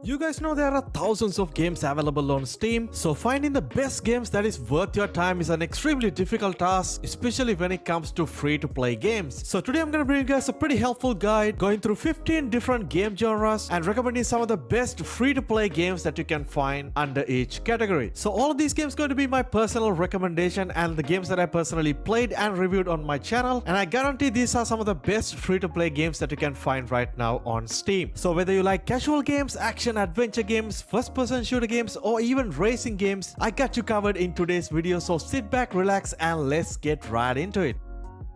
You guys know there are thousands of games available on Steam, so finding the best games that is worth your time is an extremely difficult task, especially when it comes to free-to-play games. So today I'm gonna bring you guys a pretty helpful guide going through 15 different game genres and recommending some of the best free-to-play games that you can find under each category. So all of these games going to be my personal recommendation and the games that I personally played and reviewed on my channel, and I guarantee these are some of the best free-to-play games that you can find right now on Steam. So whether you like casual games, action adventure games, first-person shooter games, or even racing games, I got you covered in today's video, so sit back, relax, and let's get right into it.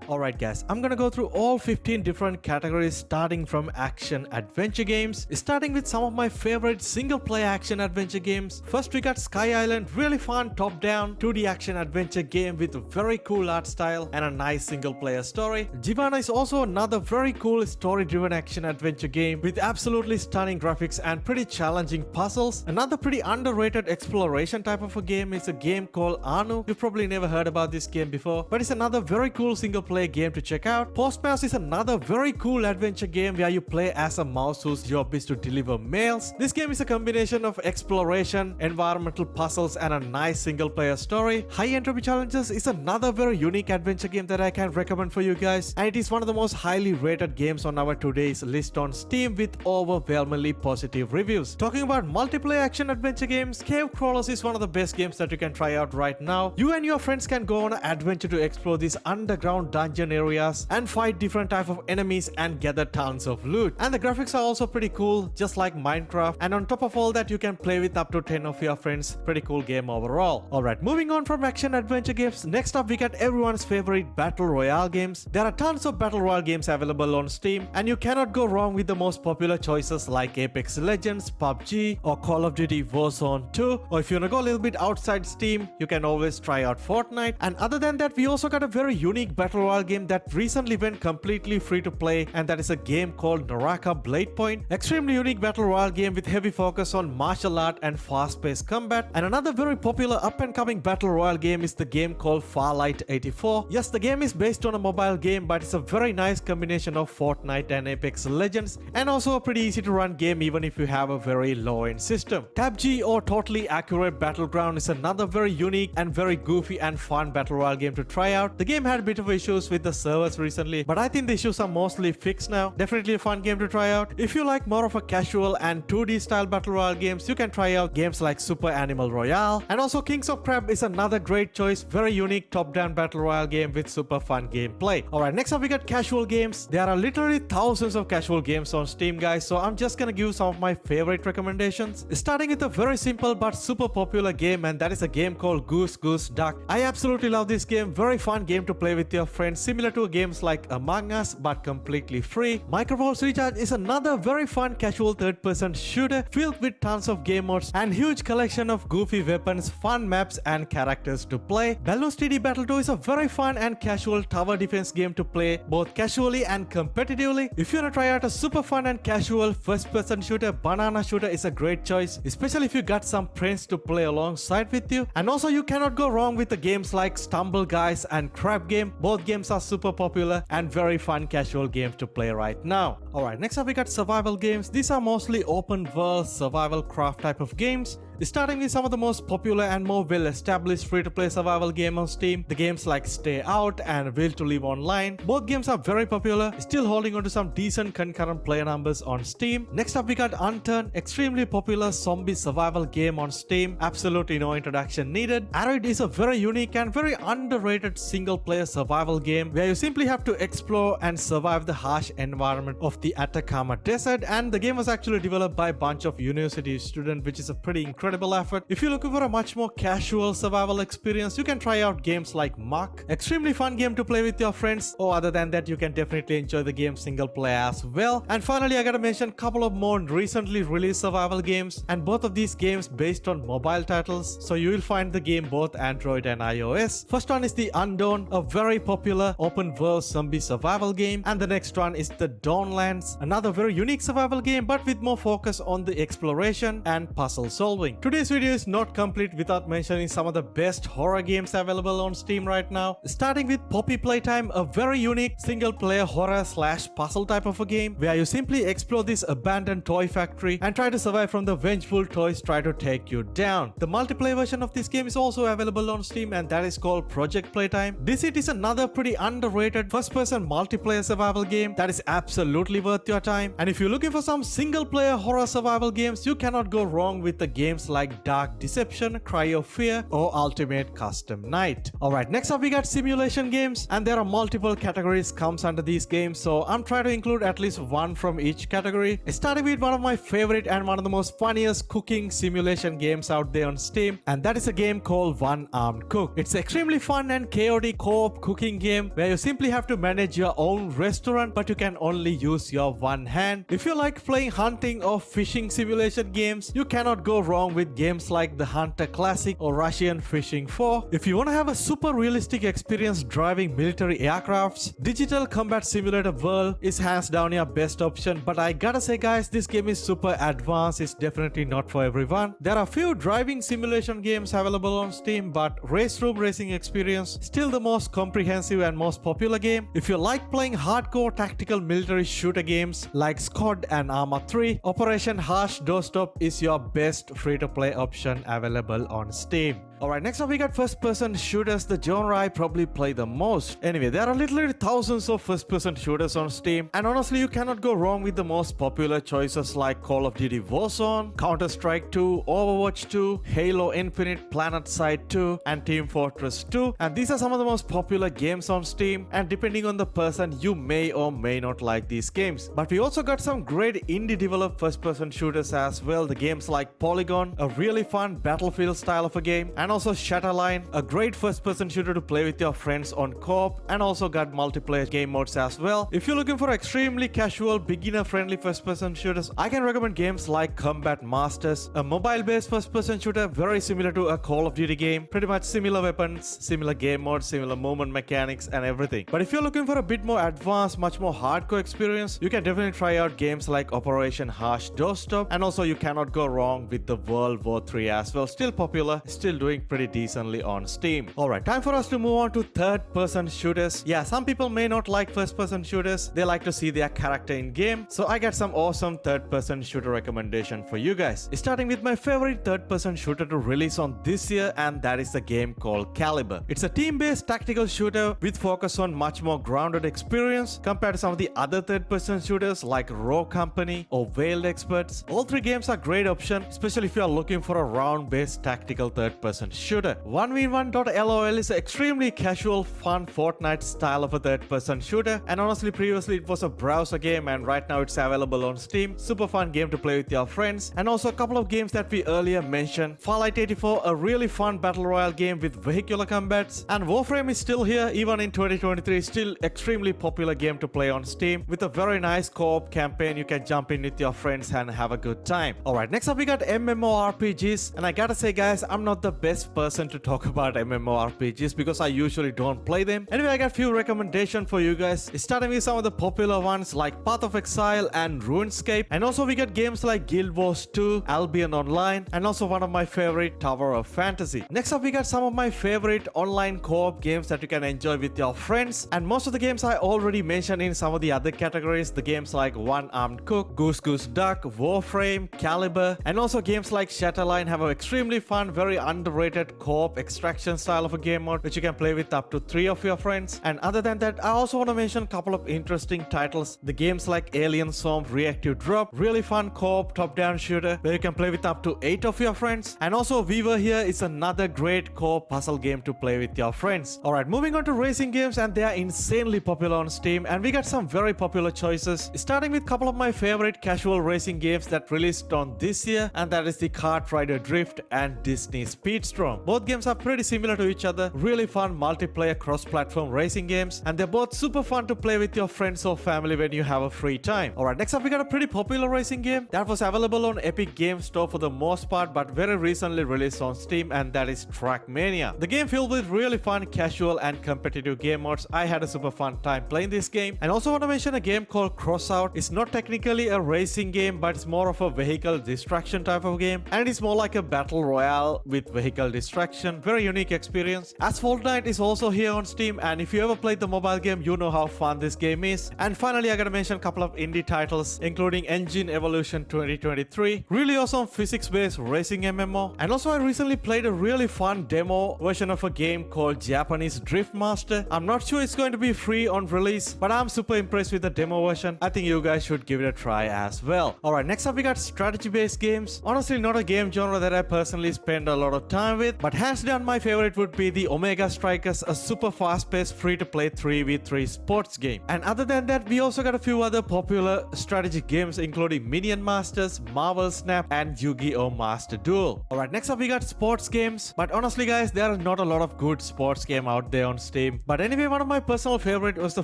Alright guys, I'm gonna go through all 15 different categories starting from action adventure games, starting with some of my favorite single player action adventure games. First we got Sky Island, really fun top-down 2D action adventure game with a very cool art style and a nice single player story. Giovanna is also another very cool story-driven action adventure game with absolutely stunning graphics and pretty challenging puzzles. Another pretty underrated exploration type of a game is a game called Anu. You've probably never heard about this game before, but it's another very cool single player game to check out. Postmates is another very cool adventure game where you play as a mouse whose job is to deliver mails. This game is a combination of exploration, environmental puzzles, and a nice single player story. High Entropy Challenges is another very unique adventure game that I can recommend for you guys, and it is one of the most highly rated games on our today's list on Steam with overwhelmingly positive reviews. Talking about multiplayer action adventure games, Cave Crawlers is one of the best games that you can try out right now. You and your friends can go on an adventure to explore these underground dungeon areas and fight different type of enemies and gather tons of loot. And the graphics are also pretty cool, just like Minecraft, and on top of all that you can play with up to 10 of your friends. Pretty cool game overall. Alright, moving on from action adventure games, next up we got everyone's favorite battle royale games. There are tons of battle royale games available on Steam, and you cannot go wrong with the most popular choices like Apex Legends, PUBG, or Call of Duty Warzone 2, or if you wanna go a little bit outside Steam, you can always try out Fortnite. And other than that, we also got a very unique battle royale game that recently went completely free to play, and that is a game called Naraka Blade Point. Extremely unique battle royale game with heavy focus on martial art and fast-paced combat. And another very popular up-and-coming battle royale game is the game called Farlight 84. Yes, the game is based on a mobile game, but it's a very nice combination of Fortnite and Apex Legends, and also a pretty easy to run game even if you have a very low-end system. TabG, or Totally Accurate Battleground, is another very unique and very goofy and fun battle royale game to try out. The game had a bit of issues with the servers recently, but I think the issues are mostly fixed now. Definitely a fun game to try out. If you like more of a casual and 2D style battle royale games, you can try out games like Super Animal Royale. And also Kings of Crab is another great choice, very unique top-down battle royale game with super fun gameplay. Alright, next up we got casual games. There are literally thousands of casual games on Steam, guys, so I'm just gonna give some of my favorite recommendations, starting with a very simple but super popular game, and that is a game called Goose Goose Duck. I absolutely love this game. Very fun game to play with your friends, similar to games like Among Us but completely free. Microvolts Recharge is another very fun casual third-person shooter filled with tons of game modes and huge collection of goofy weapons, fun maps, and characters to play. Balloons TD Battle 2 is a very fun and casual tower defense game to play both casually and competitively. If you wanna try out a super fun and casual first-person shooter, Banana Shooter is a great choice, especially if you got some friends to play alongside with you. And also you cannot go wrong with the games like Stumble Guys and Crab Game. Both games are super popular and very fun casual games to play right now. Alright, next up we got survival games. These are mostly open world survival craft type of games, starting with some of the most popular and more well-established free-to-play survival game on Steam. The games like Stay Out and Will to Live Online. Both games are very popular, still holding on to some decent concurrent player numbers on Steam. Next up we got Unturned, extremely popular zombie survival game on Steam. Absolutely no introduction needed. Arid is a very unique and very underrated single-player survival game where you simply have to explore and survive the harsh environment of the Atacama Desert, and the game was actually developed by a bunch of university students, which is a pretty incredible effort. If you're looking for a much more casual survival experience, you can try out games like Muck. Extremely fun game to play with your friends, or other than that you can definitely enjoy the game single player as well. And finally I gotta mention a couple of more recently released survival games, and both of these games based on mobile titles, so you will find the game both Android and iOS. First one is The Undawn, a very popular open world zombie survival game, and the next one is The Dawnlands, another very unique survival game but with more focus on the exploration and puzzle solving. coming. Today's video is not complete without mentioning some of the best horror games available on Steam right now. Starting with Poppy Playtime, a very unique single-player horror/puzzle type of a game where you simply explore this abandoned toy factory and try to survive from the vengeful toys try to take you down. The multiplayer version of this game is also available on Steam, and that is called Project Playtime. This is another pretty underrated first-person multiplayer survival game that is absolutely worth your time. And if you're looking for some single-player horror survival games, you cannot go wrong with the games like Dark Deception, Cry of Fear, or Ultimate Custom Night. Alright, next up we got simulation games, and there are multiple categories comes under these games, so I'm trying to include at least one from each category. Starting with one of my favorite and one of the most funniest cooking simulation games out there on Steam, and that is a game called One Armed Cook. It's extremely fun and chaotic co-op cooking game where you simply have to manage your own restaurant, but you can only use your one hand. If you like playing hunting or fishing simulation games, you cannot go wrong with games like the Hunter Classic or Russian Fishing 4. If you want to have a super realistic experience driving military aircrafts, Digital Combat Simulator World is hands down your best option, but I gotta say guys, this game is super advanced. It's definitely not for everyone. There are few driving simulation games available on Steam, but Race Room Racing Experience still the most comprehensive and most popular game. If you like playing hardcore tactical military shooter games like SCOD and Arma 3, Operation Harsh Doorstop is your best free-to-play option available on Steam. Alright, next up we got first-person shooters, the genre I probably play the most. Anyway, there are literally thousands of first-person shooters on Steam, and honestly you cannot go wrong with the most popular choices like Call of Duty Warzone, Counter-Strike 2, Overwatch 2, Halo Infinite, PlanetSide 2, and Team Fortress 2. And these are some of the most popular games on Steam, and depending on the person, you may or may not like these games. But we also got some great indie developed first-person shooters as well. The games like Polygon, a really fun Battlefield style of a game, and also Shatterline, a great first-person shooter to play with your friends on co-op, and also got multiplayer game modes as well. If you're looking for extremely casual, beginner-friendly first-person shooters, I can recommend games like Combat Masters, a mobile-based first-person shooter very similar to a Call of Duty game, pretty much similar weapons, similar game modes, similar movement mechanics, and everything. But if you're looking for a bit more advanced, much more hardcore experience, you can definitely try out games like Operation Harsh Doorstop, and also you cannot go wrong with the World War 3 as well. Still popular, still doing pretty decently on Steam. Alright, time for us to move on to third-person shooters. Yeah, some people may not like first-person shooters. They like to see their character in game. So I got some awesome third-person shooter recommendation for you guys. Starting with my favorite third-person shooter to release on this year, and that is a game called Caliber. It's a team-based tactical shooter with focus on much more grounded experience compared to some of the other third-person shooters like Raw Company or Veiled Experts. All three games are great option, especially if you are looking for a round-based tactical third-person shooter. 1v1.lol is an extremely casual, fun Fortnite style of a third-person shooter, and honestly previously it was a browser game, and right now it's available on Steam. Super fun game to play with your friends. And also a couple of games that we earlier mentioned, Fallout 84, a really fun battle royale game with vehicular combats, and Warframe is still here even in 2023, still extremely popular game to play on Steam with a very nice co-op campaign. You can jump in with your friends and have a good time. Alright, next up we got MMORPGs, and I gotta say guys, I'm not the best person to talk about MMORPGs because I usually don't play them. Anyway, I got few recommendations for you guys, starting with some of the popular ones like Path of Exile and RuneScape, and also we got games like Guild Wars 2, Albion Online, and also one of my favorite, Tower of Fantasy. Next up we got some of my favorite online co-op games that you can enjoy with your friends, and most of the games I already mentioned in some of the other categories. The games like One Armed Cook, Goose Goose Duck, Warframe, Caliber, and also games like Shatterline have an extremely fun, very underrated co-op extraction style of a game mode which you can play with up to 3 of your friends. And other than that, I also want to mention a couple of interesting titles. The games like Alien Swarm Reactive Drop, really fun co-op top-down shooter where you can play with up to 8 of your friends. And also Weaver here is another great co-op puzzle game to play with your friends. Alright, moving on to racing games, and they are insanely popular on Steam, and we got some very popular choices, starting with a couple of my favorite casual racing games that released on this year, and that is the Kart Rider Drift and Disney Speed Storm. Both games are pretty similar to each other, really fun multiplayer cross-platform racing games, and they're both super fun to play with your friends or family when you have a free time. Alright, next up we got a pretty popular racing game that was available on Epic Games Store for the most part but very recently released on Steam, and that is Trackmania. The game filled with really fun casual and competitive game modes. I had a super fun time playing this game. And also want to mention a game called Crossout. It's not technically a racing game, but it's more of a vehicle distraction type of game, and it's more like a battle royale with vehicle distraction. Very unique experience. Asphalt Knight is also here on Steam, and if you ever played the mobile game, you know how fun this game is. And finally, I gotta mention a couple of indie titles, including Engine Evolution 2023, really awesome physics-based racing MMO. And also I recently played a really fun demo version of a game called Japanese Drift Master. I'm not sure it's going to be free on release, but I'm super impressed with the demo version. I think you guys should give it a try as well. Alright, next up we got strategy-based games. Honestly, not a game genre that I personally spend a lot of time with, but hands down my favorite would be the Omega Strikers, a super fast-paced free-to-play 3v3 sports game. And other than that, we also got a few other popular strategy games including Minion Masters, Marvel Snap, and Yu-Gi-Oh! Master Duel. Alright, next up we got sports games, but honestly guys, there are not a lot of good sports game out there on Steam. But anyway, one of my personal favorite was the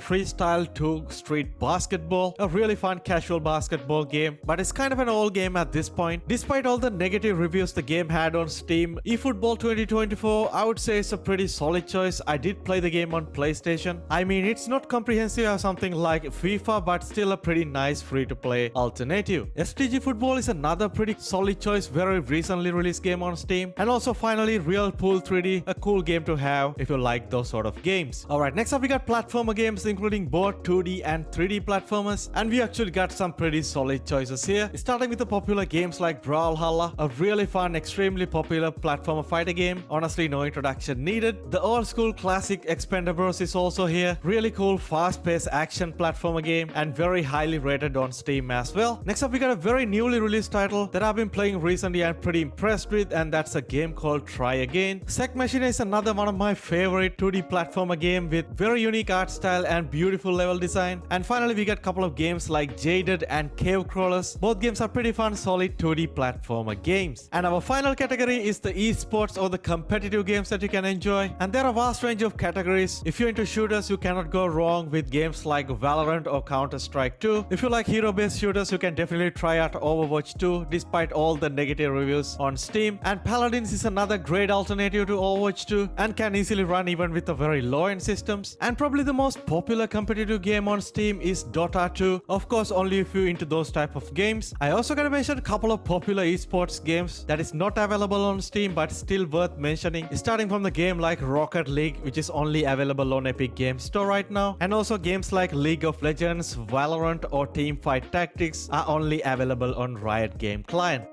Freestyle 2 Street Basketball, a really fun casual basketball game, but it's kind of an old game at this point. Despite all the negative reviews the game had on Steam, eFootball 2024, I would say it's a pretty solid choice. I did play the game on PlayStation. I mean, it's not comprehensive as something like FIFA, but still a pretty nice free-to-play alternative. STG Football is another pretty solid choice, very recently released game on Steam. And also finally, Real Pool 3D, a cool game to have if you like those sort of games. Alright, next up we got platformer games including both 2D and 3D platformers, and we actually got some pretty solid choices here. Starting with the popular games like Brawlhalla, a really fun, extremely popular platformer fighter game. Honestly, no introduction needed. The old school classic Expendables is also here. Really cool, fast-paced action platformer game and very highly rated on Steam as well. Next up we got a very newly released title that I've been playing recently and pretty impressed with, and that's a game called Try Again. Sec Machina is another one of my favorite 2D platformer game with very unique art style and beautiful level design. And finally we got a couple of games like Jaded and Cave Crawlers. Both games are pretty fun, solid 2D platformer games. And our final category is the esports or the competitive games that you can enjoy, and there are a vast range of categories. If you're into shooters, you cannot go wrong with games like Valorant or Counter-Strike 2. If you like hero-based shooters, you can definitely try out Overwatch 2 despite all the negative reviews on Steam. And Paladins is another great alternative to Overwatch 2 and can easily run even with the very low-end systems. And probably the most popular competitive game on Steam is Dota 2, of course only if you're into those type of games. I also gotta mention a couple of popular esports games that is not available on Steam but still worth mentioning, starting from the game like Rocket League, which is only available on Epic Games Store right now, and also games like League of Legends, Valorant, or Teamfight Tactics are only available on Riot Game Client.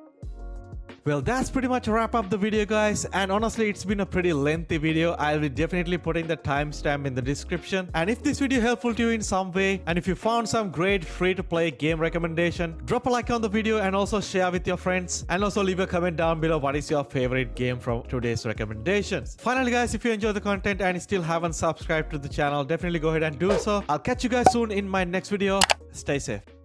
Well, that's pretty much wrap up the video guys, and honestly it's been a pretty lengthy video. I'll be definitely putting the timestamp in the description, and if this video helpful to you in some way, and if you found some great free to play game recommendation, drop a like on the video and also share with your friends, and also leave a comment down below what is your favorite game from today's recommendations. Finally guys, if you enjoy the content and still haven't subscribed to the channel, definitely go ahead and do so. I'll catch you guys soon in my next video. Stay safe.